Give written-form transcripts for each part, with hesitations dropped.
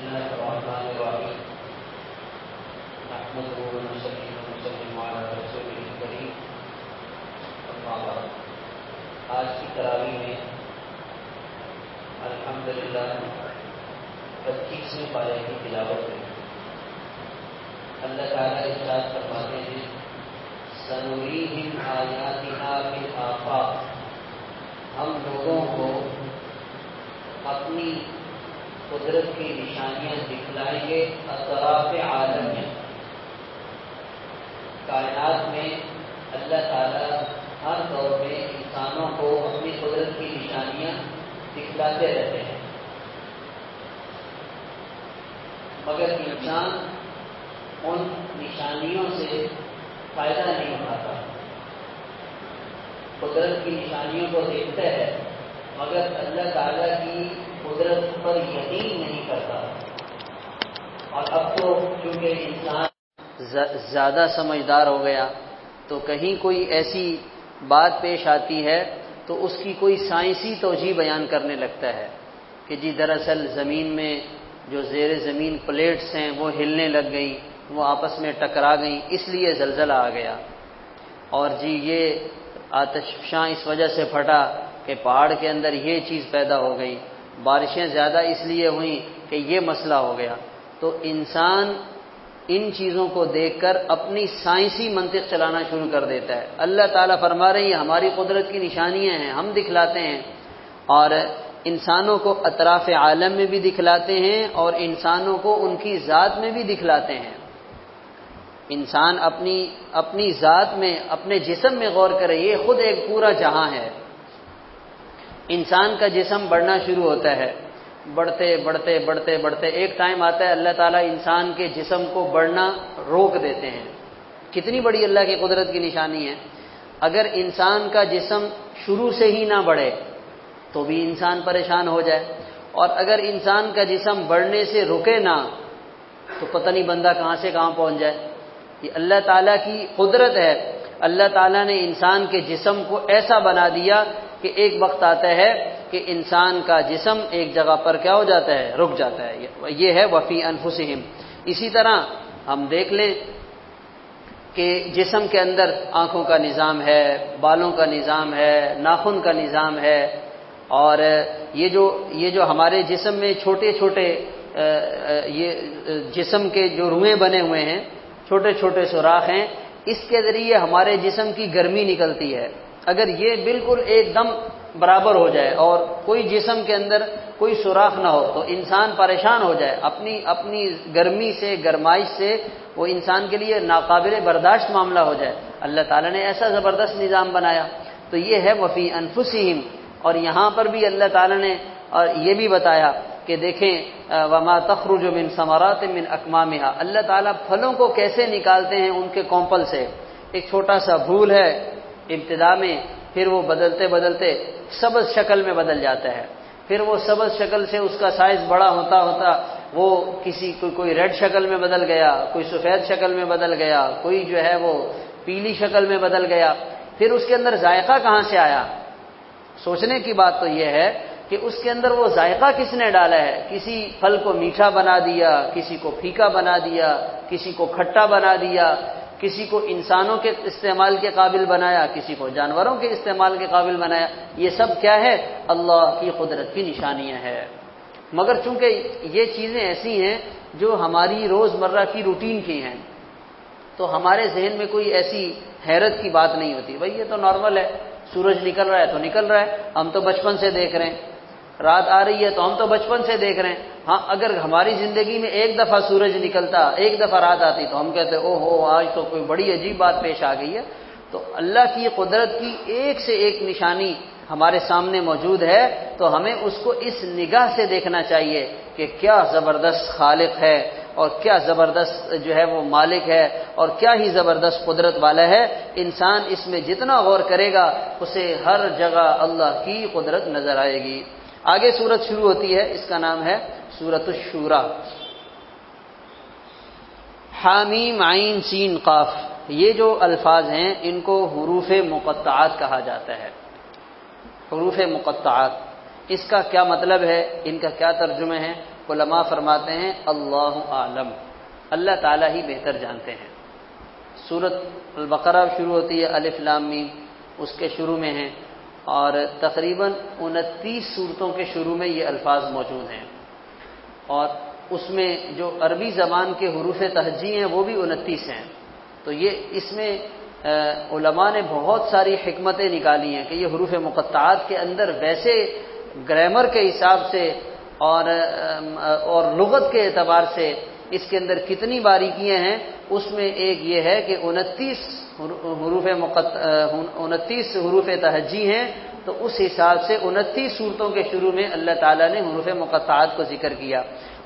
الله الرحمن الرحيم نحمده ونصلي ونسلم على رسوله الكريم اما بعد آج کی تراویح میں الحمدللہ 25ویں پارے کی تلاوت ہے۔ اللہ تعالیٰ ارشاد فرماتے ہیں سنریہم آیاتنا فی الآفاق، ہم لوگوں کو اپنی قدرت کی نشانیاں دکھلائیں گے اطراف عالم میں۔ کائنات میں اللہ تعالیٰ ہر دور میں انسانوں کو اپنی قدرت کی نشانیاں دکھلاتے رہتے ہیں، مگر انسان ان نشانیوں سے فائدہ نہیں اٹھاتا۔ قدرت کی نشانیوں کو دیکھتا ہے مگر اللہ تعالیٰ کی قدرت پر یقین نہیں کرتا۔ اور اب تو چونکہ انسان زیادہ سمجھدار ہو گیا تو کہیں کوئی ایسی بات پیش آتی ہے تو اس کی کوئی سائنسی توجیہ بیان کرنے لگتا ہے کہ جی دراصل زمین میں جو زیر زمین پلیٹس ہیں وہ ہلنے لگ گئیں، وہ آپس میں ٹکرا گئیں، اس لیے زلزلہ آ گیا۔ اور جی یہ آتش فشاں اس وجہ سے پھٹا کہ پہاڑ کے اندر یہ چیز پیدا ہو گئی، بارشیں زیادہ اس لیے ہوئیں کہ یہ مسئلہ ہو گیا۔ تو انسان ان چیزوں کو دیکھ کر اپنی سائنسی منطق چلانا شروع کر دیتا ہے۔ اللہ تعالیٰ فرما رہے ہیں ہماری قدرت کی نشانیاں ہیں، ہم دکھلاتے ہیں، اور انسانوں کو اطراف عالم میں بھی دکھلاتے ہیں اور انسانوں کو ان کی ذات میں بھی دکھلاتے ہیں۔ انسان اپنی ذات میں، اپنے جسم میں غور کرے، یہ خود ایک پورا جہاں ہے۔ انسان کا جسم بڑھنا شروع ہوتا ہے، بڑھتے بڑھتے بڑھتے بڑھتے ایک ٹائم آتا ہے اللہ تعالیٰ انسان کے جسم کو بڑھنا روک دیتے ہیں۔ کتنی بڑی اللہ کی قدرت کی نشانی ہے۔ اگر انسان کا جسم شروع سے ہی نہ بڑھے تو بھی انسان پریشان ہو جائے، اور اگر انسان کا جسم بڑھنے سے رکے نہ تو پتہ نہیں بندہ کہاں سے کہاں پہنچ جائے۔ یہ اللہ تعالیٰ کی قدرت ہے۔ اللہ تعالیٰ نے انسان کے جسم کو ایسا بنا دیا کہ ایک وقت آتا ہے کہ انسان کا جسم ایک جگہ پر کیا ہو جاتا ہے، رک جاتا ہے۔ یہ ہے وفی انفسہم۔ اسی طرح ہم دیکھ لیں کہ جسم کے اندر آنکھوں کا نظام ہے، بالوں کا نظام ہے، ناخن کا نظام ہے، اور یہ جو ہمارے جسم میں چھوٹے چھوٹے یہ جسم کے جو روئیں بنے ہوئے ہیں، چھوٹے چھوٹے سوراخ ہیں، اس کے ذریعے ہمارے جسم کی گرمی نکلتی ہے۔ اگر یہ بالکل ایک دم برابر ہو جائے اور کوئی جسم کے اندر کوئی سوراخ نہ ہو تو انسان پریشان ہو جائے، اپنی گرمی سے، گرمائش سے وہ انسان کے لیے ناقابل برداشت معاملہ ہو جائے۔ اللہ تعالیٰ نے ایسا زبردست نظام بنایا۔ تو یہ ہے وفی انفسہم۔ اور یہاں پر بھی اللہ تعالیٰ نے اور یہ بھی بتایا کہ دیکھیں وما تخرج من ثمرات من اکمامها، اللہ تعالیٰ پھلوں کو کیسے نکالتے ہیں ان کے کونپل سے۔ ایک چھوٹا سا پھول ہے ابتدا میں، پھر وہ بدلتے بدلتے سبز شکل میں بدل جاتا ہے، پھر وہ سبز شکل سے اس کا سائز بڑا ہوتا ہوتا وہ کوئی ریڈ شکل میں بدل گیا، کوئی سفید شکل میں بدل گیا، کوئی جو ہے وہ پیلی شکل میں بدل گیا۔ پھر اس کے اندر ذائقہ کہاں سے آیا؟ سوچنے کی بات تو یہ ہے کہ اس کے اندر وہ ذائقہ کس نے ڈالا ہے؟ کسی پھل کو میٹھا بنا دیا، کسی کو پھیکا بنا دیا، کسی کو کھٹا بنا دیا، کسی کو انسانوں کے استعمال کے قابل بنایا، کسی کو جانوروں کے استعمال کے قابل بنایا۔ یہ سب کیا ہے؟ اللہ کی قدرت کی نشانیاں ہیں۔ مگر چونکہ یہ چیزیں ایسی ہیں جو ہماری روزمرہ کی روٹین کی ہیں تو ہمارے ذہن میں کوئی ایسی حیرت کی بات نہیں ہوتی، بھئی یہ تو نارمل ہے، سورج نکل رہا ہے تو نکل رہا ہے، ہم تو بچپن سے دیکھ رہے ہیں، رات آ رہی ہے تو ہم تو بچپن سے دیکھ رہے ہیں۔ ہاں اگر ہماری زندگی میں ایک دفعہ سورج نکلتا، ایک دفعہ رات آتی تو ہم کہتے او ہو آج تو کوئی بڑی عجیب بات پیش آ گئی ہے۔ تو اللہ کی قدرت کی ایک سے ایک نشانی ہمارے سامنے موجود ہے تو ہمیں اس کو اس نگاہ سے دیکھنا چاہیے کہ کیا زبردست خالق ہے اور کیا زبردست جو ہے وہ مالک ہے اور کیا ہی زبردست قدرت والا ہے۔ انسان اس میں جتنا غور کرے گا اسے ہر جگہ اللہ کی قدرت نظر آئے گی۔ آگے سورت شروع ہوتی ہے، اس کا نام ہے سورۃ الشورى۔ حامیم عین سین قاف، یہ جو الفاظ ہیں ان کو حروف مقطعات کہا جاتا ہے۔ حروف مقطعات، اس کا کیا مطلب ہے، ان کا کیا ترجمہ ہے؟ علماء فرماتے ہیں اللہ عالم، اللہ تعالیٰ ہی بہتر جانتے ہیں۔ سورۃ البقرہ شروع ہوتی ہے الف لام میم، اس کے شروع میں ہیں، اور تقریباً 29 سورتوں کے شروع میں یہ الفاظ موجود ہیں، اور اس میں جو عربی زبان کے حروف تہجی ہیں وہ بھی 29 ہیں۔ تو یہ اس میں علماء نے بہت ساری حکمتیں نکالی ہیں کہ یہ حروف مقطعات کے اندر ویسے گرامر کے حساب سے اور لغت کے اعتبار سے اس کے اندر کتنی باریکیاں ہیں۔ اس میں ایک یہ ہے کہ 29 حروف تہجی ہیں، تو اس حساب سے 29 سورتوں کے شروع میں اللہ تعالیٰ نے حروف مقطعات کو ذکر کیا،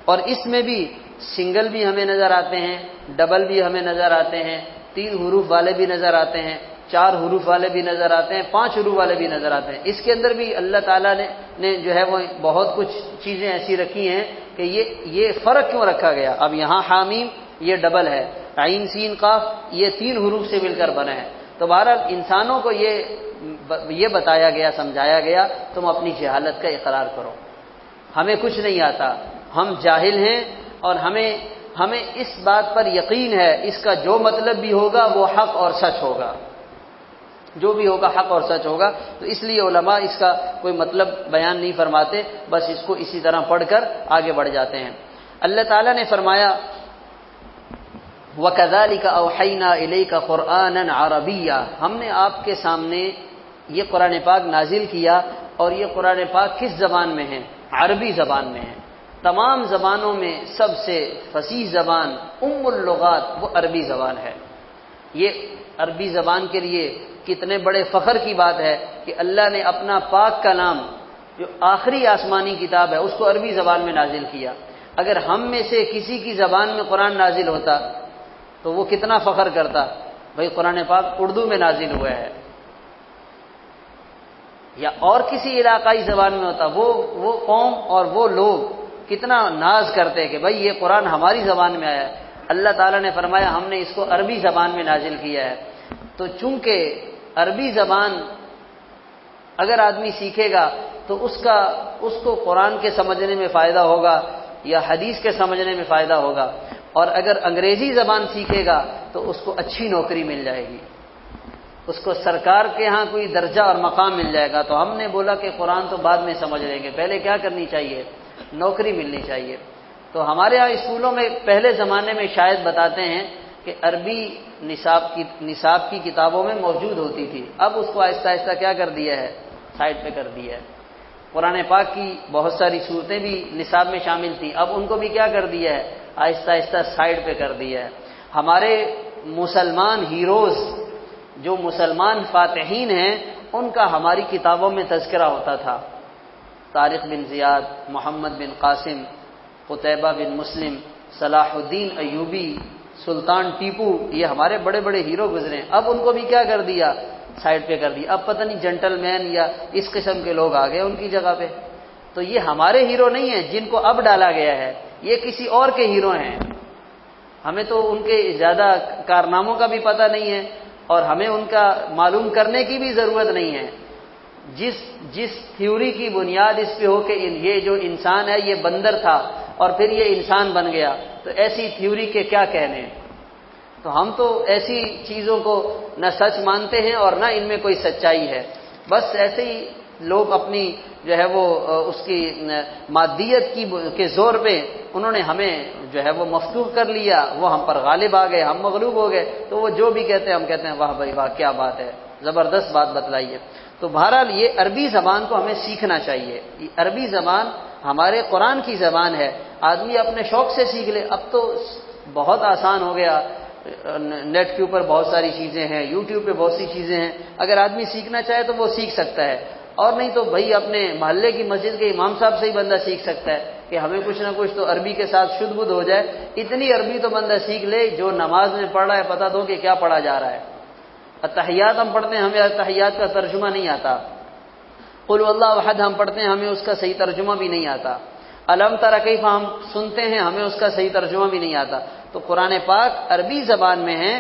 اور اس میں بھی سنگل بھی ہمیں نظر آتے ہیں، ڈبل بھی ہمیں نظر آتے ہیں، 3 حروف والے بھی نظر آتے ہیں، 4 حروف والے بھی نظر آتے ہیں، 5 حروف والے بھی نظر آتے ہیں۔ اس کے اندر بھی اللہ تعالیٰ نے جو ہے وہ بہت کچھ چیزیں ایسی رکھی ہیں کہ یہ فرق کیوں رکھا گیا۔ اب یہاں حامیم یہ ڈبل ہے، عین سین قاف یہ 3 حروف سے مل کر بنا ہے۔ تو بہرحال انسانوں کو یہ بتایا گیا، سمجھایا گیا، تم اپنی جہالت کا اقرار کرو، ہمیں کچھ نہیں آتا، ہم جاہل ہیں، اور ہمیں اس بات پر یقین ہے اس کا جو مطلب بھی ہوگا وہ حق اور سچ ہوگا، جو بھی ہوگا حق اور سچ ہوگا۔ تو اس لیے علماء اس کا کوئی مطلب بیان نہیں فرماتے، بس اس کو اسی طرح پڑھ کر آگے بڑھ جاتے ہیں۔ اللہ تعالیٰ نے فرمایا وَكَذَلِكَ أَوْحَيْنَا إِلَيْكَ قُرْآنًا عَرَبِيًّا، ہم نے آپ کے سامنے یہ قرآن پاک نازل کیا، اور یہ قرآن پاک کس زبان میں ہے؟ عربی زبان میں ہے۔ تمام زبانوں میں سب سے فصیح زبان اللغات وہ عربی زبان ہے۔ یہ عربی زبان کے لیے کتنے بڑے فخر کی بات ہے کہ اللہ نے اپنا پاک کلام جو آخری آسمانی کتاب ہے اس کو عربی زبان میں نازل کیا۔ اگر ہم میں سے کسی کی زبان میں قرآن نازل ہوتا تو وہ کتنا فخر کرتا، بھئی قرآن پاک اردو میں نازل ہوا ہے، یا اور کسی علاقائی زبان میں ہوتا، وہ قوم اور وہ لوگ کتنا ناز کرتے کہ بھئی یہ قرآن ہماری زبان میں آیا ہے۔ اللہ تعالیٰ نے فرمایا ہم نے اس کو عربی زبان میں نازل کیا ہے۔ تو چونکہ عربی زبان اگر آدمی سیکھے گا تو اس کو قرآن کے سمجھنے میں فائدہ ہوگا یا حدیث کے سمجھنے میں فائدہ ہوگا، اور اگر انگریزی زبان سیکھے گا تو اس کو اچھی نوکری مل جائے گی، اس کو سرکار کے ہاں کوئی درجہ اور مقام مل جائے گا۔ تو ہم نے بولا کہ قرآن تو بعد میں سمجھ لیں گے، پہلے کیا کرنی چاہیے؟ نوکری ملنی چاہیے۔ تو ہمارے ہاں اسکولوں میں پہلے زمانے میں شاید بتاتے ہیں کہ عربی نصاب کی کتابوں میں موجود ہوتی تھی، اب اس کو آہستہ آہستہ کیا کر دیا ہے؟ سائڈ پہ کر دیا ہے۔ قرآن پاک کی بہت ساری صورتیں بھی نصاب میں شامل تھیں، اب ان کو بھی کیا کر دیا ہے؟ آہستہ آہستہ سائڈ پہ کر دیا ہے۔ ہمارے مسلمان ہیروز جو مسلمان فاتحین ہیں ان کا ہماری کتابوں میں تذکرہ ہوتا تھا، طارق بن زیاد، محمد بن قاسم، قتیبہ بن مسلم، صلاح الدین ایوبی، سلطان ٹیپو، یہ ہمارے بڑے بڑے ہیرو گزرے ہیں، اب ان کو بھی کیا کر دیا؟ سائڈ پہ کر دیا۔ اب پتہ نہیں جنٹل مین یا اس قسم کے لوگ آ گئے ان کی جگہ پہ۔ تو یہ ہمارے ہیرو نہیں ہیں جن کو اب ڈالا گیا ہے، یہ کسی اور کے ہیرو ہیں، ہمیں تو ان کے زیادہ کارناموں کا بھی پتہ نہیں ہے، اور ہمیں ان کا معلوم کرنے کی بھی ضرورت نہیں ہے۔ جس تھیوری کی بنیاد اس پہ ہو کہ یہ جو انسان ہے یہ بندر تھا اور پھر یہ انسان بن گیا، تو ایسی تھیوری کے کیا کہنے ہیں؟ تو ہم تو ایسی چیزوں کو نہ سچ مانتے ہیں اور نہ ان میں کوئی سچائی ہے، بس ایسے ہی لوگ اپنی جو ہے وہ اس کی مادیت کے زور پہ انہوں نے ہمیں جو ہے وہ مفتوح کر لیا، وہ ہم پر غالب آ گئے، ہم مغلوب ہو گئے، تو وہ جو بھی کہتے ہیں ہم کہتے ہیں واہ بھائی واہ کیا بات ہے، زبردست بات بتلائیے۔ تو بہرحال یہ عربی زبان کو ہمیں سیکھنا چاہیے، یہ عربی زبان ہمارے قرآن کی زبان ہے، آدمی اپنے شوق سے سیکھ لے۔ اب تو بہت آسان ہو گیا، نیٹ کے اوپر بہت ساری چیزیں ہیں، یوٹیوب پہ بہت سی چیزیں ہیں، اگر آدمی سیکھنا چاہے تو وہ سیکھ سکتا ہے، اور نہیں تو بھائی اپنے محلے کی مسجد کے امام صاحب سے ہی بندہ سیکھ سکتا ہے کہ ہمیں کچھ نہ کچھ تو عربی کے ساتھ شدھ بدھ ہو جائے، اتنی عربی تو بندہ سیکھ لے جو نماز میں پڑھ رہا ہے پتہ تو کہ کیا پڑھا جا رہا ہے۔ اتحیات ہم پڑھتے ہیں، ہمیں اتحیات کا ترجمہ نہیں آتا، قل واللہ احد ہم پڑھتے ہیں، ہمیں اس کا صحیح ترجمہ بھی نہیں آتا، الم تر کیف ہم سنتے ہیں، ہمیں اس کا صحیح ترجمہ بھی نہیں آتا۔ تو قرآن پاک عربی زبان میں ہے،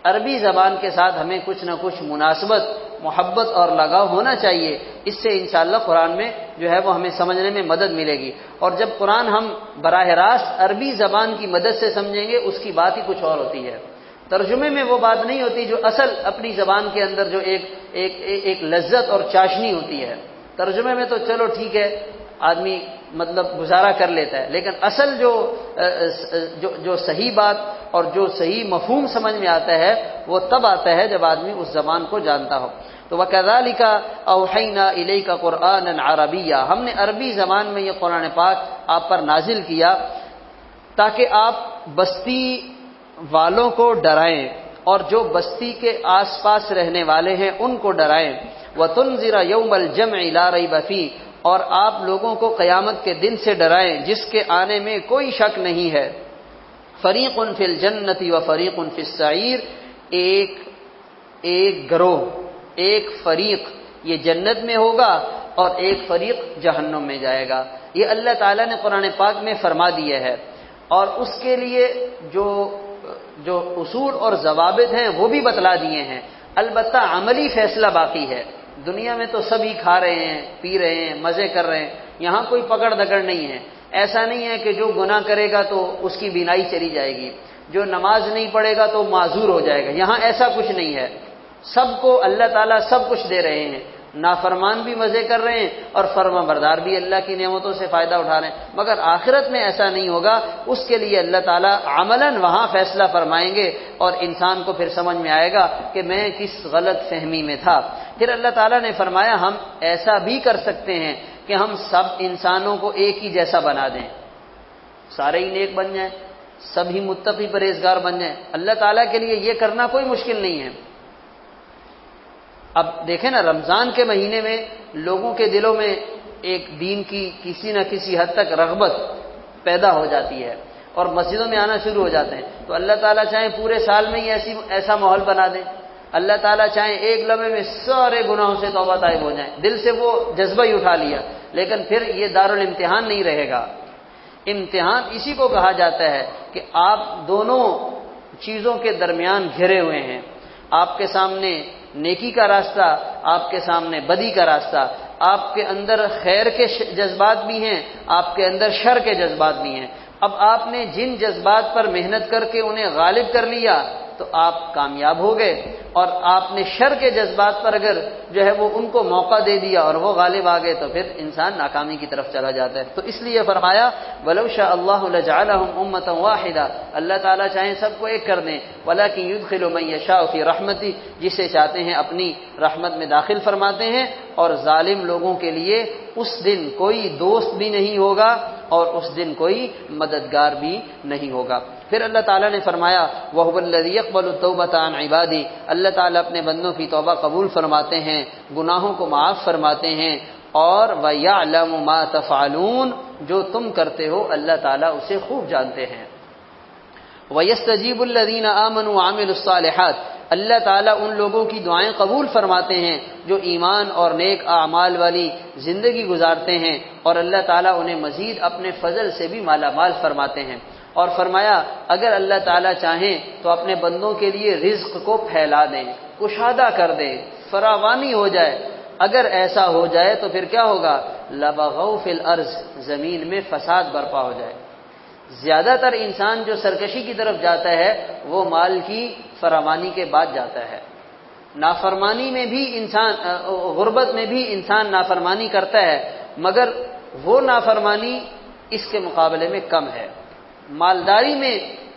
عربی زبان کے ساتھ ہمیں کچھ نہ کچھ مناسبت محبت اور لگاؤ ہونا چاہیے. اس سے انشاءاللہ قرآن میں جو ہے وہ ہمیں سمجھنے میں مدد ملے گی. اور جب قرآن ہم براہ راست عربی زبان کی مدد سے سمجھیں گے اس کی بات ہی کچھ اور ہوتی ہے. ترجمے میں وہ بات نہیں ہوتی جو اصل اپنی زبان کے اندر جو ایک لذت اور چاشنی ہوتی ہے. ترجمے میں تو چلو ٹھیک ہے آدمی مطلب گزارا کر لیتا ہے، لیکن اصل جو صحیح بات اور جو صحیح مفہوم سمجھ میں آتا ہے وہ تب آتا ہے جب آدمی اس زبان کو جانتا ہو. تو وَكَذَلِكَ أَوْحَيْنَا إِلَيْكَ قُرْآنًا عَرَبِيًّا، ہم نے عربی زبان میں یہ قرآن پاک آپ پر نازل کیا تاکہ آپ بستی والوں کو ڈرائیں اور جو بستی کے آس پاس رہنے والے ہیں ان کو ڈرائیں. وَتُنذِرَ يَوْمَ الْجَمْعِ لَا رَيْبَ فِيهِ، اور آپ لوگوں کو قیامت کے دن سے ڈرائیں جس کے آنے میں کوئی شک نہیں ہے. فریق فی الجنت و فریق فی السعیر، ایک گروہ، ایک فریق یہ جنت میں ہوگا اور ایک فریق جہنم میں جائے گا. یہ اللہ تعالیٰ نے قرآن پاک میں فرما دیا ہے، اور اس کے لیے جو اصول اور ضوابط ہیں وہ بھی بتلا دیے ہیں. البتہ عملی فیصلہ باقی ہے. دنیا میں تو سبھی کھا رہے ہیں، پی رہے ہیں، مزے کر رہے ہیں، یہاں کوئی پکڑ دکڑ نہیں ہے. ایسا نہیں ہے کہ جو گناہ کرے گا تو اس کی بینائی چلی جائے گی، جو نماز نہیں پڑھے گا تو معذور ہو جائے گا. یہاں ایسا کچھ نہیں ہے. سب کو اللہ تعالیٰ سب کچھ دے رہے ہیں. نافرمان بھی مزے کر رہے ہیں اور فرما بردار بھی اللہ کی نعمتوں سے فائدہ اٹھا رہے ہیں. مگر آخرت میں ایسا نہیں ہوگا. اس کے لیے اللہ تعالیٰ عملاً وہاں فیصلہ فرمائیں گے اور انسان کو پھر سمجھ میں آئے گا کہ میں کس غلط فہمی میں تھا. پھر اللہ تعالیٰ نے فرمایا ہم ایسا بھی کر سکتے ہیں کہ ہم سب انسانوں کو ایک ہی جیسا بنا دیں، سارے ہی نیک بن جائیں، سب ہی متقی پرہیزگار بن جائیں. اللہ تعالیٰ کے لیے یہ کرنا کوئی مشکل نہیں ہے. اب دیکھیں نا، رمضان کے مہینے میں لوگوں کے دلوں میں ایک دین کی کسی نہ کسی حد تک رغبت پیدا ہو جاتی ہے اور مسجدوں میں آنا شروع ہو جاتے ہیں. تو اللہ تعالیٰ چاہیں پورے سال میں ہی ایسا ماحول بنا دیں. اللہ تعالیٰ چاہیں ایک لمحے میں سارے گناہوں سے توبہ طائب ہو جائیں. دل سے وہ جذبہ ہی اٹھا لیا، لیکن پھر یہ دارالامتحان نہیں رہے گا. امتحان اسی کو کہا جاتا ہے کہ آپ دونوں چیزوں کے درمیان گھرے ہوئے ہیں. آپ کے سامنے نیکی کا راستہ، آپ کے سامنے بدی کا راستہ. آپ کے اندر خیر کے جذبات بھی ہیں، آپ کے اندر شر کے جذبات بھی ہیں. اب آپ نے جن جذبات پر محنت کر کے انہیں غالب کر لیا تو آپ کامیاب ہو گئے، اور آپ نے شر کے جذبات پر اگر جو ہے وہ ان کو موقع دے دیا اور وہ غالب آ گئے تو پھر انسان ناکامی کی طرف چلا جاتا ہے. تو اس لیے فرمایا وَلَوْ شَاءَ اللَّهُ لَجَعَلَهُمْ أُمَّةً وَاحِدَةً، اللہ تعالیٰ چاہیں سب کو ایک کر دیں. وَلَكِنْ يُدْخِلُ مَن يَشَاءُ فِي رَحْمَتِهِ، جسے چاہتے ہیں اپنی رحمت میں داخل فرماتے ہیں. اور ظالم لوگوں کے لیے اس دن کوئی دوست بھی نہیں ہوگا اور اس دن کوئی مددگار بھی نہیں ہوگا. پھر اللہ تعالیٰ نے فرمایا وَهُوَ الَّذِي يَقْبَلُ التَّوْبَةَ عَنْ عِبَادِهِ، اللہ تعالیٰ اپنے بندوں کی توبہ قبول فرماتے ہیں، گناہوں کو معاف فرماتے ہیں. اور وَيَعْلَمُ مَا تَفْعَلُونَ، جو تم کرتے ہو اللہ تعالیٰ اسے خوب جانتے ہیں. وَيَسْتَجِيبُ الَّذِينَ آمَنُوا وَعَمِلُوا الصَّالِحَاتِ، اللہ تعالیٰ ان لوگوں کی دعائیں قبول فرماتے ہیں جو ایمان اور نیک اعمال والی زندگی گزارتے ہیں، اور اللہ تعالیٰ انہیں مزید اپنے فضل سے بھی مالا مال فرماتے ہیں. اور فرمایا اگر اللہ تعالیٰ چاہیں تو اپنے بندوں کے لیے رزق کو پھیلا دیں، کشادہ کر دیں، فراوانی ہو جائے. اگر ایسا ہو جائے تو پھر کیا ہوگا؟ لَبَغَوْا فِي الْأَرْضِ، زمین میں فساد برپا ہو جائے. زیادہ تر انسان جو سرکشی کی طرف جاتا ہے وہ مال کی فراوانی کے بعد جاتا ہے. نافرمانی میں بھی انسان، غربت میں بھی انسان نافرمانی کرتا ہے، مگر وہ نافرمانی اس کے مقابلے میں کم ہے. مالداری میں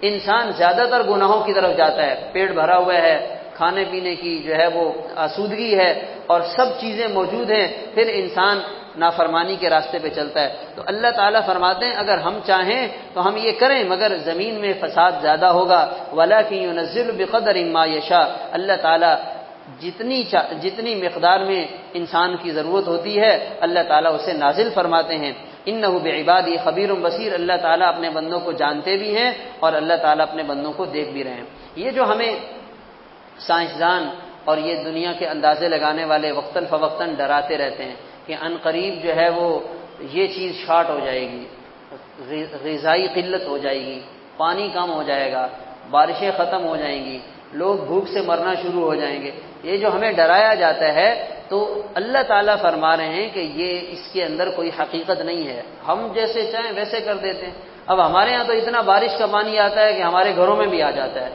انسان زیادہ تر گناہوں کی طرف جاتا ہے. پیٹ بھرا ہوا ہے، کھانے پینے کی جو ہے وہ آسودگی ہے اور سب چیزیں موجود ہیں، پھر انسان نافرمانی کے راستے پہ چلتا ہے. تو اللہ تعالیٰ فرماتے ہیں اگر ہم چاہیں تو ہم یہ کریں، مگر زمین میں فساد زیادہ ہوگا. وَلَكِنْ يُنَزِّلُ بِقَدَرٍ مَا يَشَاءُ، اللہ تعالیٰ جتنی مقدار میں انسان کی ضرورت ہوتی ہے اللہ تعالیٰ اسے نازل فرماتے ہیں. انہ بعبادی خبیر بصیر، اللہ تعالیٰ اپنے بندوں کو جانتے بھی ہیں اور اللہ تعالیٰ اپنے بندوں کو دیکھ بھی رہے ہیں. یہ جو ہمیں سائنسدان اور یہ دنیا کے اندازے لگانے والے وقتاً فوقتاً ڈراتے رہتے ہیں کہ ان قریب جو ہے وہ یہ چیز شارٹ ہو جائے گی، غذائی قلت ہو جائے گی، پانی کم ہو جائے گا، بارشیں ختم ہو جائیں گی، لوگ بھوک سے مرنا شروع ہو جائیں گے. یہ جو ہمیں ڈرایا جاتا ہے تو اللہ تعالیٰ فرما رہے ہیں کہ یہ اس کے اندر کوئی حقیقت نہیں ہے، ہم جیسے چاہیں ویسے کر دیتے ہیں۔ اب ہمارے ہاں تو اتنا بارش کا پانی آتا ہے کہ ہمارے گھروں میں بھی آ جاتا ہے،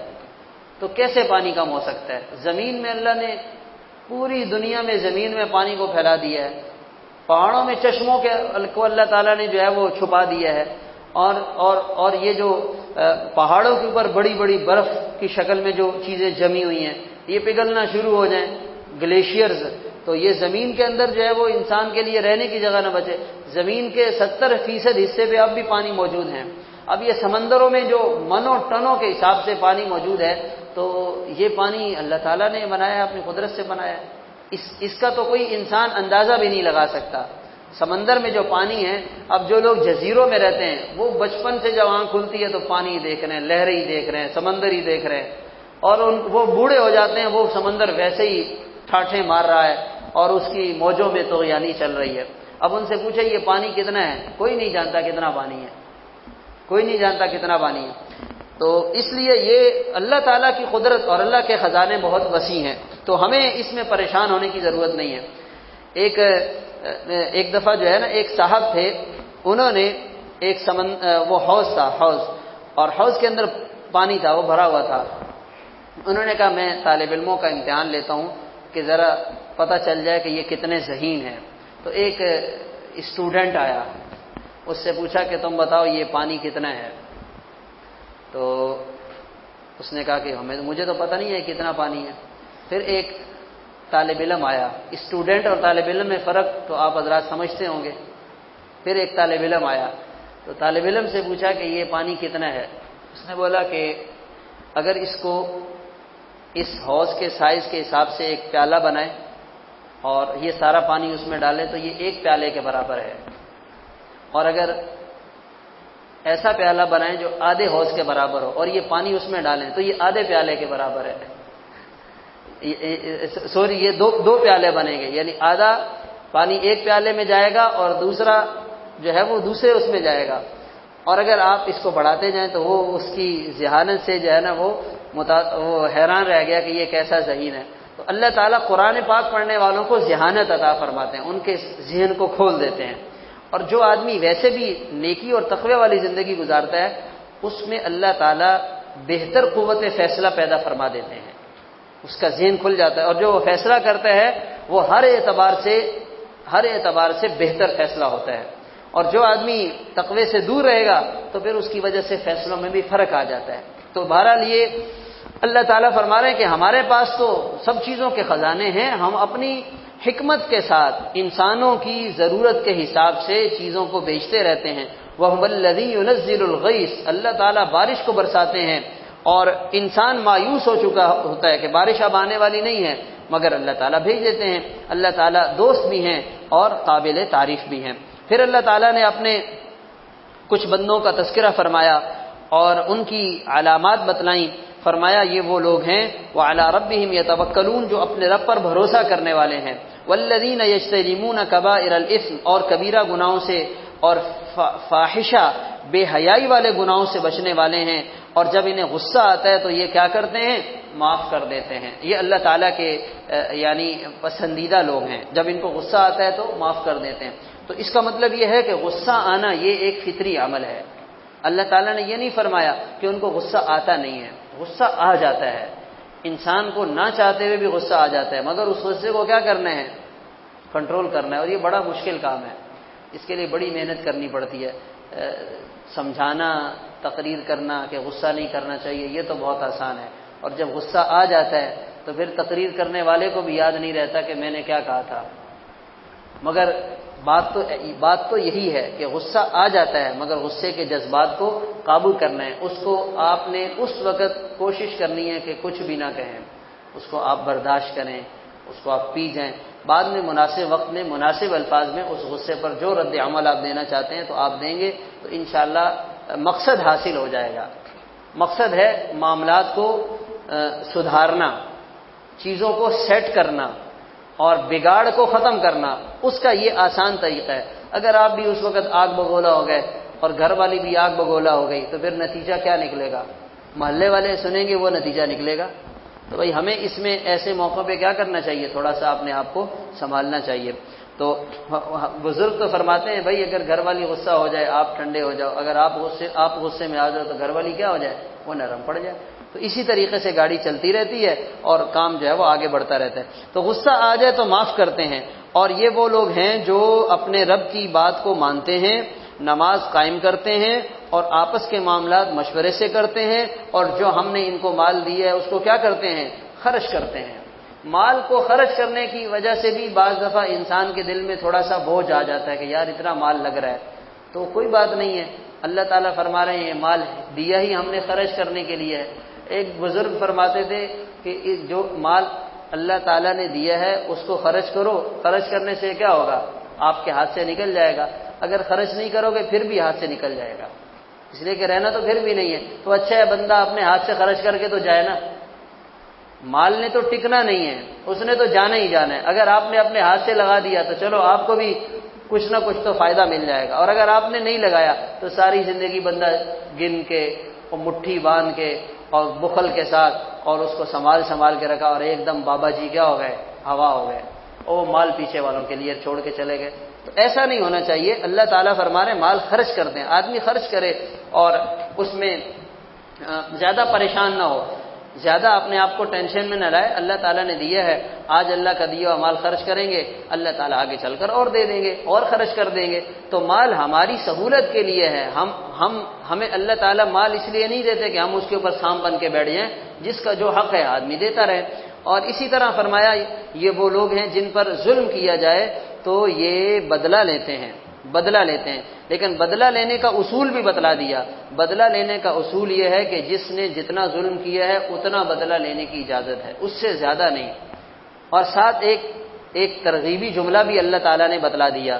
تو کیسے پانی کم ہو سکتا ہے؟ زمین میں اللہ نے پوری دنیا میں زمین میں پانی کو پھیلا دیا ہے، پہاڑوں میں چشموں کو اللہ تعالیٰ نے جو ہے وہ چھپا دیا ہے، اور یہ جو پہاڑوں کے اوپر بڑی بڑی برف کی شکل میں جو چیزیں جمی ہوئی ہیں یہ پگھلنا شروع ہو جائیں، گلیشیئرز، تو یہ زمین کے اندر جو ہے وہ انسان کے لیے رہنے کی جگہ نہ بچے۔ زمین کے 70% حصے پہ اب بھی پانی موجود ہیں، اب یہ سمندروں میں جو منوں ٹنوں کے حساب سے پانی موجود ہے، تو یہ پانی اللہ تعالیٰ نے بنایا، اپنی قدرت سے بنایا، اس کا تو کوئی انسان اندازہ بھی نہیں لگا سکتا۔ سمندر میں جو پانی ہے، اب جو لوگ جزیروں میں رہتے ہیں وہ بچپن سے جب آنکھ کھلتی ہے تو پانی دیکھ رہے ہیں، لہریں ہی دیکھ رہے ہیں، سمندر ہی دیکھ رہے ہیں، اور وہ بوڑھے ہو جاتے ہیں وہ سمندر ویسے ہی ٹھاٹھیں مار رہا ہے اور اس کی موجوں میں طغیانی چل رہی ہے۔ اب ان سے پوچھے یہ پانی کتنا ہے، کوئی نہیں جانتا کتنا پانی ہے، کوئی نہیں جانتا کتنا پانی ہے۔ تو اس لیے یہ اللہ تعالیٰ کی قدرت اور اللہ کے خزانے بہت وسیع ہیں، تو ہمیں اس میں پریشان ہونے کی ضرورت نہیں ہے۔ ایک دفعہ جو ہے نا، ایک صاحب تھے، انہوں نے وہ حوض تھا، اور حوض کے اندر پانی تھا، وہ بھرا ہوا تھا۔ انہوں نے کہا میں طالب علموں کا امتحان لیتا ہوں کہ ذرا پتہ چل جائے کہ یہ کتنے ذہین ہیں۔ تو ایک اسٹوڈنٹ آیا، اس سے پوچھا کہ تم بتاؤ یہ پانی کتنا ہے؟ تو اس نے کہا کہ مجھے تو پتہ نہیں ہے کتنا پانی ہے۔ پھر ایک طالب علم آیا، اسٹوڈنٹ اور طالب علم میں فرق تو آپ حضرات سمجھتے ہوں گے۔ پھر ایک طالب علم آیا تو طالب علم سے پوچھا کہ یہ پانی کتنا ہے؟ اس نے بولا کہ اگر اس کو اس حوض کے سائز کے حساب سے ایک پیالہ بنائے اور یہ سارا پانی اس میں ڈالے تو یہ ایک پیالے کے برابر ہے، اور اگر ایسا پیالہ بنائیں جو آدھے حوض کے برابر ہو اور یہ پانی اس میں ڈالیں تو یہ آدھے پیالے کے برابر ہے۔ سوری، یہ دو پیالے بنیں گے، یعنی آدھا پانی ایک پیالے میں جائے گا اور دوسرا جو ہے وہ دوسرے اس میں جائے گا۔ اور اگر آپ اس کو بڑھاتے جائیں تو وہ اس کی ذہانت سے جو ہے نا وہ حیران رہ گیا کہ یہ کیسا ذہین ہے۔ تو اللہ تعالیٰ قرآن پاک پڑھنے والوں کو ذہانت عطا فرماتے ہیں، ان کے ذہن کو کھول دیتے ہیں، اور جو آدمی ویسے بھی نیکی اور تقوی والی زندگی گزارتا ہے اس میں اللہ تعالیٰ بہتر قوت فیصلہ پیدا فرما دیتے ہیں، اس کا ذہن کھل جاتا ہے، اور جو وہ فیصلہ کرتا ہے وہ ہر اعتبار سے بہتر فیصلہ ہوتا ہے۔ اور جو آدمی تقوی سے دور رہے گا تو پھر اس کی وجہ سے فیصلوں میں بھی فرق آ جاتا ہے۔ تو بہرحال یہ اللہ تعالیٰ فرما رہے ہیں کہ ہمارے پاس تو سب چیزوں کے خزانے ہیں، ہم اپنی حکمت کے ساتھ انسانوں کی ضرورت کے حساب سے چیزوں کو بیچتے رہتے ہیں۔ وَهُوَ الَّذِي يُنَزِّلُ الْغَيْثَ، اللہ تعالیٰ بارش کو برساتے ہیں، اور انسان مایوس ہو چکا ہوتا ہے کہ بارش اب آنے والی نہیں ہے، مگر اللہ تعالیٰ بھیج دیتے ہیں۔ اللہ تعالیٰ دوست بھی ہیں اور قابل تعریف بھی ہیں۔ پھر اللہ تعالیٰ نے اپنے کچھ بندوں کا تذکرہ فرمایا اور ان کی علامات بتلائیں، فرمایا یہ وہ لوگ ہیں وَعَلَىٰ رَبِّهِمْ يَتَوَكَّلُونَ، جو اپنے رب پر بھروسہ کرنے والے ہیں، وَالَّذِينَ يَجْتَنِبُونَ كَبَائِرَ الْإِثْمِ، اور کبیرہ گناہوں سے اور فاحشہ بے حیائی والے گناہوں سے بچنے والے ہیں، اور جب انہیں غصہ آتا ہے تو یہ کیا کرتے ہیں؟ معاف کر دیتے ہیں۔ یہ اللہ تعالیٰ کے یعنی پسندیدہ لوگ ہیں، جب ان کو غصہ آتا ہے تو معاف کر دیتے ہیں۔ تو اس کا مطلب یہ ہے کہ غصہ آنا یہ ایک فطری عمل ہے۔ اللہ تعالیٰ نے یہ نہیں فرمایا کہ ان کو غصہ آتا نہیں ہے، غصہ آ جاتا ہے، انسان کو نہ چاہتے ہوئے بھی غصہ آ جاتا ہے، مگر اس غصے کو کیا کرنا ہے؟ کنٹرول کرنا ہے، اور یہ بڑا مشکل کام ہے، اس کے لیے بڑی محنت کرنی پڑتی ہے۔ سمجھانا، تقریر کرنا کہ غصہ نہیں کرنا چاہیے یہ تو بہت آسان ہے، اور جب غصہ آ جاتا ہے تو پھر تقریر کرنے والے کو بھی یاد نہیں رہتا کہ میں نے کیا کہا تھا۔ مگر بات تو یہی ہے کہ غصہ آ جاتا ہے، مگر غصے کے جذبات کو قابو کرنا ہے، اس کو آپ نے اس وقت کوشش کرنی ہے کہ کچھ بھی نہ کہیں، اس کو آپ برداشت کریں، اس کو آپ پی جائیں، بعد میں مناسب وقت میں مناسب الفاظ میں اس غصے پر جو رد عمل آپ دینا چاہتے ہیں تو آپ دیں گے، تو انشاءاللہ مقصد حاصل ہو جائے گا۔ مقصد ہے معاملات کو سدھارنا، چیزوں کو سیٹ کرنا اور بگاڑ کو ختم کرنا، اس کا یہ آسان طریقہ ہے۔ اگر آپ بھی اس وقت آگ بگولا ہو گئے اور گھر والی بھی آگ بگولا ہو گئی تو پھر نتیجہ کیا نکلے گا؟ محلے والے سنیں گے وہ نتیجہ نکلے گا، تو بھائی ہمیں اس میں ایسے موقع پہ کیا کرنا چاہیے؟ تھوڑا سا اپنے آپ کو سنبھالنا چاہیے۔ تو بزرگ تو فرماتے ہیں بھائی اگر گھر والی غصہ ہو جائے آپ ٹھنڈے ہو جاؤ، اگر آپ غصے میں آ جاؤ تو گھر والی کیا ہو جائے؟ وہ نرم پڑ جائے۔ تو اسی طریقے سے گاڑی چلتی رہتی ہے اور کام جو ہے وہ آگے بڑھتا رہتا ہے۔ تو غصہ آ جائے تو معاف کرتے ہیں، اور یہ وہ لوگ ہیں جو اپنے رب کی بات کو مانتے ہیں، نماز قائم کرتے ہیں اور آپس کے معاملات مشورے سے کرتے ہیں، اور جو ہم نے ان کو مال دیا ہے اس کو کیا کرتے ہیں؟ خرچ کرتے ہیں۔ مال کو خرچ کرنے کی وجہ سے بھی بعض دفعہ انسان کے دل میں تھوڑا سا بوجھ آ جاتا ہے کہ یار اتنا مال لگ رہا ہے، تو کوئی بات نہیں ہے، اللہ تعالیٰ فرما رہے ہیں مال دیا ہی ہم نے خرچ کرنے کے لیے ہے۔ ایک بزرگ فرماتے تھے کہ جو مال اللہ تعالیٰ نے دیا ہے اس کو خرچ کرو، خرچ کرنے سے کیا ہوگا؟ آپ کے ہاتھ سے نکل جائے گا، اگر خرچ نہیں کرو گے پھر بھی ہاتھ سے نکل جائے گا، اس لیے کہ رہنا تو پھر بھی نہیں ہے۔ تو اچھا ہے بندہ اپنے ہاتھ سے خرچ کر کے تو جائے نا، مال نے تو ٹکنا نہیں ہے، اس نے تو جانا ہی جانا ہے۔ اگر آپ نے اپنے ہاتھ سے لگا دیا تو چلو آپ کو بھی کچھ نہ کچھ تو فائدہ مل جائے گا، اور اگر آپ نے نہیں لگایا تو ساری زندگی بندہ گن کے اور مٹھی باندھ کے اور بخل کے ساتھ اور اس کو سنبھال کے رکھا، اور ایک دم بابا جی کیا ہو گئے؟ ہوا ہو گئے، اور وہ مال پیچھے والوں کے لیے چھوڑ کے چلے گئے۔ تو ایسا نہیں ہونا چاہیے۔ اللہ تعالیٰ فرما رہے ہیں مال خرچ کر دیں، آدمی خرچ کرے اور اس میں زیادہ پریشان نہ ہو، زیادہ اپنے آپ کو ٹینشن میں نہ لائے۔ اللہ تعالیٰ نے دیا ہے، آج اللہ کا دیا ہوا مال خرچ کریں گے، اللہ تعالیٰ آگے چل کر اور دے دیں گے اور خرچ کر دیں گے۔ تو مال ہماری سہولت کے لیے ہے، ہمیں اللہ تعالیٰ مال اس لیے نہیں دیتے کہ ہم اس کے اوپر سانپ بن کے بیٹھ جائیں، جس کا جو حق ہے آدمی دیتا رہے۔ اور اسی طرح فرمایا یہ وہ لوگ ہیں جن پر ظلم کیا جائے تو یہ بدلہ لیتے ہیں، لیکن بدلہ لینے کا اصول بھی بتلا دیا۔ بدلہ لینے کا اصول یہ ہے کہ جس نے جتنا ظلم کیا ہے اتنا بدلہ لینے کی اجازت ہے، اس سے زیادہ نہیں۔ اور ساتھ ایک ترغیبی جملہ بھی اللہ تعالیٰ نے بتلا دیا،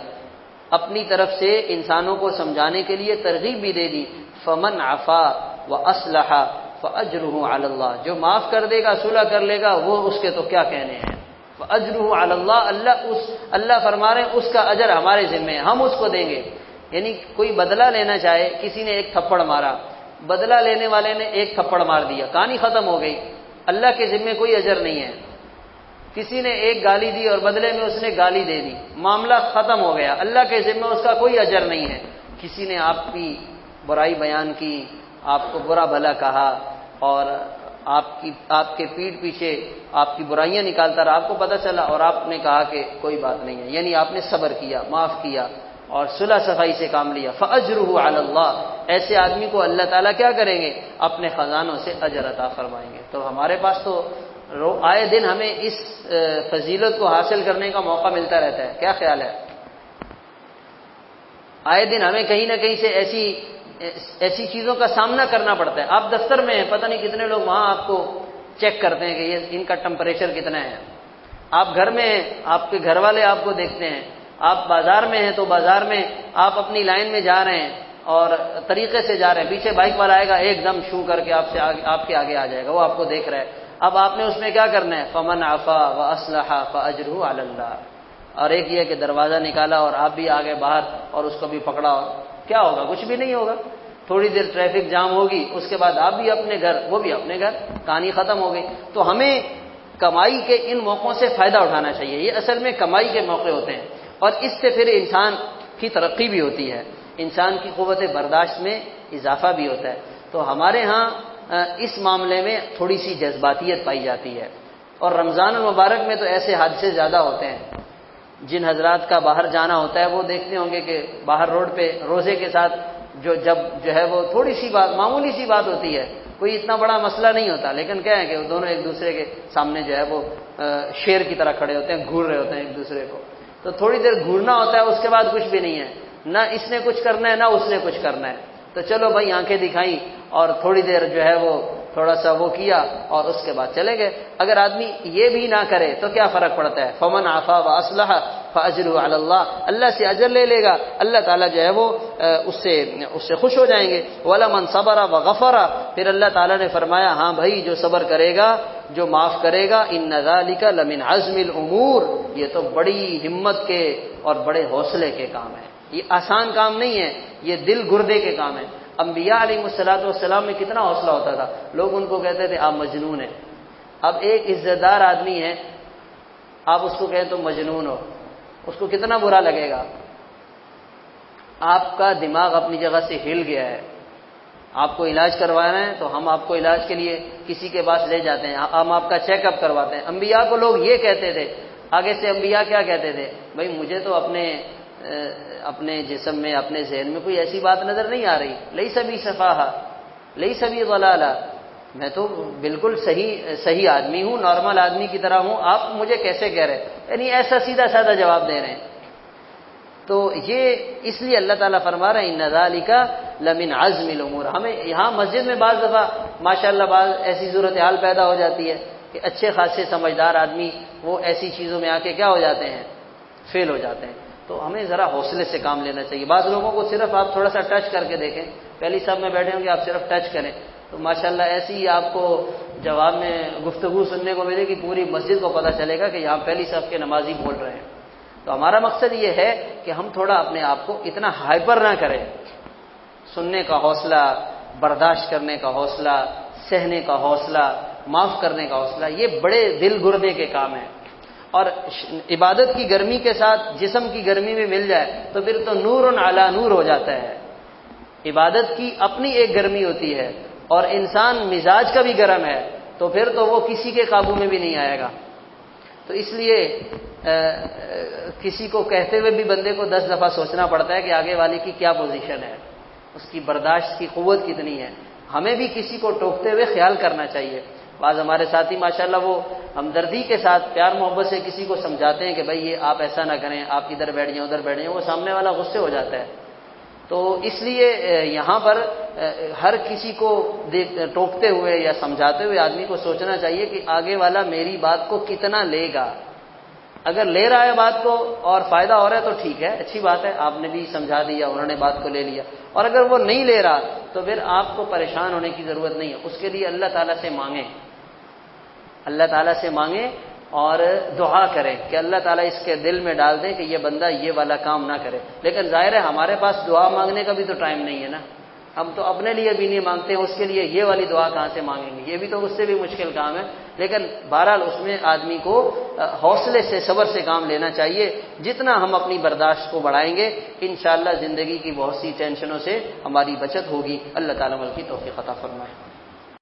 اپنی طرف سے انسانوں کو سمجھانے کے لیے ترغیب بھی دے دی، فمن عفا واصلح فاجرہ علی اللہ، جو معاف کر دے گا، صلح کر لے گا، وہ اس کے تو کیا کہنے ہیں، فاجرہ علی اللہ، اللہ فرما رہے ہیں اس کا اجر ہمارے ذمہ ہے، ہم اس کو دیں گے۔ یعنی کوئی بدلہ لینا چاہے، کسی نے ایک تھپڑ مارا، بدلہ لینے والے نے ایک تھپڑ مار دیا، کہانی ختم ہو گئی، اللہ کے ذمہ کوئی اجر نہیں ہے۔ کسی نے ایک گالی دی اور بدلے میں اس نے گالی دے دی، معاملہ ختم ہو گیا، اللہ کے ذمہ اس کا کوئی اجر نہیں ہے۔ کسی نے آپ کی برائی بیان کی، آپ کو برا بھلا کہا اور آپ کے پیٹھ پیچھے آپ کی برائیاں نکالتا رہا، آپ کو پتہ چلا اور آپ نے کہا کہ کوئی بات نہیں ہے، یعنی آپ نے صبر کیا، معاف کیا اور صلح صفائی سے کام لیا، فاجرہ علی اللہ، ایسے آدمی کو اللہ تعالیٰ کیا کریں گے؟ اپنے خزانوں سے اجر عطا فرمائیں گے۔ تو ہمارے پاس تو آئے دن ہمیں اس فضیلت کو حاصل کرنے کا موقع ملتا رہتا ہے، کیا خیال ہے؟ آئے دن ہمیں کہیں نہ کہیں سے ایسی چیزوں کا سامنا کرنا پڑتا ہے۔ آپ دفتر میں ہیں، پتہ نہیں کتنے لوگ وہاں آپ کو چیک کرتے ہیں کہ یہ ان کا ٹمپریچر کتنا ہے۔ آپ گھر میں ہیں، آپ کے گھر والے آپ کو دیکھتے ہیں۔ آپ بازار میں ہیں تو بازار میں آپ اپنی لائن میں جا رہے ہیں اور طریقے سے جا رہے ہیں، پیچھے بائک والا آئے گا ایک دم شو کر کے آپ کے آگے آ جائے گا، وہ آپ کو دیکھ رہا ہے۔ اب آپ نے اس میں کیا کرنا ہے؟ فمن عفا واصلح فاجرہ علی اللہ۔ اور ایک یہ کہ دروازہ نکالا اور آپ بھی آگے باہر اور اس کو بھی پکڑا، کیا ہوگا؟ کچھ بھی نہیں ہوگا، تھوڑی دیر ٹریفک جام ہوگی، اس کے بعد آپ بھی اپنے گھر، وہ بھی اپنے گھر، کہانی ختم ہو گئی۔ تو ہمیں کمائی کے ان موقعوں سے فائدہ اٹھانا چاہیے، یہ اصل میں کمائی کے موقع ہوتے ہیں، اور اس سے پھر انسان کی ترقی بھی ہوتی ہے، انسان کی قوت برداشت میں اضافہ بھی ہوتا ہے۔ تو ہمارے ہاں اس معاملے میں تھوڑی سی جذباتیت پائی جاتی ہے، اور رمضان المبارک میں تو ایسے حادثے زیادہ ہوتے ہیں۔ جن حضرات کا باہر جانا ہوتا ہے وہ دیکھتے ہوں گے کہ باہر روڈ پہ روزے کے ساتھ جب ہے وہ تھوڑی سی بات، معمولی سی بات ہوتی ہے، کوئی اتنا بڑا مسئلہ نہیں ہوتا، لیکن کیا ہے کہ وہ دونوں ایک دوسرے کے سامنے جو ہے وہ شیر کی طرح کھڑے ہوتے ہیں، گھور رہے ہوتے ہیں ایک دوسرے کو۔ تو تھوڑی دیر گھورنا ہوتا ہے، اس کے بعد کچھ بھی نہیں ہے، نہ اس نے کچھ کرنا ہے نہ اس نے کچھ کرنا ہے۔ تو چلو بھائی آنکھیں دکھائیں اور تھوڑی دیر جو ہے وہ تھوڑا سا وہ کیا اور اس کے بعد چلے گئے۔ اگر آدمی یہ بھی نہ کرے تو کیا فرق پڑتا ہے؟ فمن عفا واصلح فاجرہ علی اللہ، اللہ سے اجر لے لے گا، اللہ تعالیٰ جو ہے وہ اس سے خوش ہو جائیں گے۔ ولمن صبر وغفر، پھر اللہ تعالیٰ نے فرمایا ہاں بھائی جو صبر کرے گا، جو معاف کرے گا، ان ذالک لمن عزم الامور، یہ تو بڑی ہمت کے اور بڑے حوصلے کے کام ہے، یہ آسان کام نہیں ہے، یہ دل گردے کے کام ہے۔ انبیاء علیہ الصلوۃ والسلام میں کتنا حوصلہ ہوتا تھا، لوگ ان کو کہتے تھے آپ مجنون ہیں، اب ایک عزت دار آدمی ہے، آپ اس کو کہیں تم مجنون ہو، اس کو کتنا برا لگے گا؟ آپ کا دماغ اپنی جگہ سے ہل گیا ہے، آپ کو علاج کروانا ہے تو ہم آپ کو علاج کے لیے کسی کے پاس لے جاتے ہیں، ہم آپ کا چیک اپ کرواتے ہیں۔ انبیاء کو لوگ یہ کہتے تھے، آگے سے انبیاء کیا کہتے تھے؟ بھائی مجھے تو اپنے جسم میں، اپنے ذہن میں کوئی ایسی بات نظر نہیں آ رہی، لیس بی صفاحہ لیس بی ضلالہ، میں تو بالکل صحیح آدمی ہوں، نارمل آدمی کی طرح ہوں، آپ مجھے کیسے کہہ رہے ہیں؟ یعنی ایسا سیدھا سادہ جواب دے رہے ہیں۔ تو یہ اس لیے اللہ تعالیٰ فرما رہے ہیں ان ذالک لمن عزم الامور۔ ہمیں یہاں مسجد میں بعض دفعہ ماشاءاللہ بعض ایسی صورتحال پیدا ہو جاتی ہے کہ اچھے خاصے سمجھدار آدمی وہ ایسی چیزوں میں آ کے کیا ہو جاتے ہیں؟ فیل ہو جاتے ہیں۔ تو ہمیں ذرا حوصلے سے کام لینا چاہیے۔ بعض لوگوں کو صرف آپ تھوڑا سا ٹچ کر کے دیکھیں، پہلی صف میں بیٹھے ہوں گے، آپ صرف ٹچ کریں تو ماشاءاللہ ایسی ہی آپ کو جواب میں گفتگو سننے کو ملے گی، پوری مسجد کو پتہ چلے گا کہ یہاں پہلی صف کے نمازی بول رہے ہیں۔ تو ہمارا مقصد یہ ہے کہ ہم تھوڑا اپنے آپ کو اتنا ہائپر نہ کریں، سننے کا حوصلہ، برداشت کرنے کا حوصلہ، سہنے کا حوصلہ، معاف کرنے کا حوصلہ، یہ بڑے دل گردے کے کام ہیں۔ اور عبادت کی گرمی کے ساتھ جسم کی گرمی میں مل جائے تو پھر تو نور علی نور ہو جاتا ہے۔ عبادت کی اپنی ایک گرمی ہوتی ہے اور انسان مزاج کا بھی گرم ہے تو پھر تو وہ کسی کے قابو میں بھی نہیں آئے گا۔ تو اس لیے کسی کو کہتے ہوئے بھی بندے کو 10 دفعہ سوچنا پڑتا ہے کہ آگے والے کی کیا پوزیشن ہے، اس کی برداشت کی قوت کتنی ہے۔ ہمیں بھی کسی کو ٹوکتے ہوئے خیال کرنا چاہیے۔ بعض ہمارے ساتھی ماشاءاللہ وہ ہمدردی کے ساتھ پیار محبت سے کسی کو سمجھاتے ہیں کہ بھائی یہ آپ ایسا نہ کریں، آپ ادھر بیٹھ جائیں ادھر بیٹھ جائیں، وہ سامنے والا غصے ہو جاتا ہے۔ تو اس لیے یہاں پر ہر کسی کو ٹوکتے ہوئے یا سمجھاتے ہوئے آدمی کو سوچنا چاہیے کہ آگے والا میری بات کو کتنا لے گا۔ اگر لے رہا ہے بات کو اور فائدہ ہو رہا ہے تو ٹھیک ہے، اچھی بات ہے، آپ نے بھی سمجھا دیا، انہوں نے بات کو لے لیا۔ اور اگر وہ نہیں لے رہا تو پھر آپ کو پریشان ہونے کی ضرورت نہیں ہے، اس کے لیے اللہ تعالیٰ سے مانگیں، اللہ تعالیٰ سے مانگیں اور دعا کریں کہ اللہ تعالیٰ اس کے دل میں ڈال دیں کہ یہ بندہ یہ والا کام نہ کرے۔ لیکن ظاہر ہے ہمارے پاس دعا مانگنے کا بھی تو ٹائم نہیں ہے نا، ہم تو اپنے لیے بھی نہیں مانگتے ہیں، اس کے لیے یہ والی دعا کہاں سے مانگیں گے؟ یہ بھی تو اس سے بھی مشکل کام ہے۔ لیکن بہرحال اس میں آدمی کو حوصلے سے صبر سے کام لینا چاہیے۔ جتنا ہم اپنی برداشت کو بڑھائیں گے انشاءاللہ زندگی کی بہت سی ٹینشنوں سے ہماری بچت ہوگی۔ اللہ تعالیٰ عمل کی توفیق عطا فرمائے۔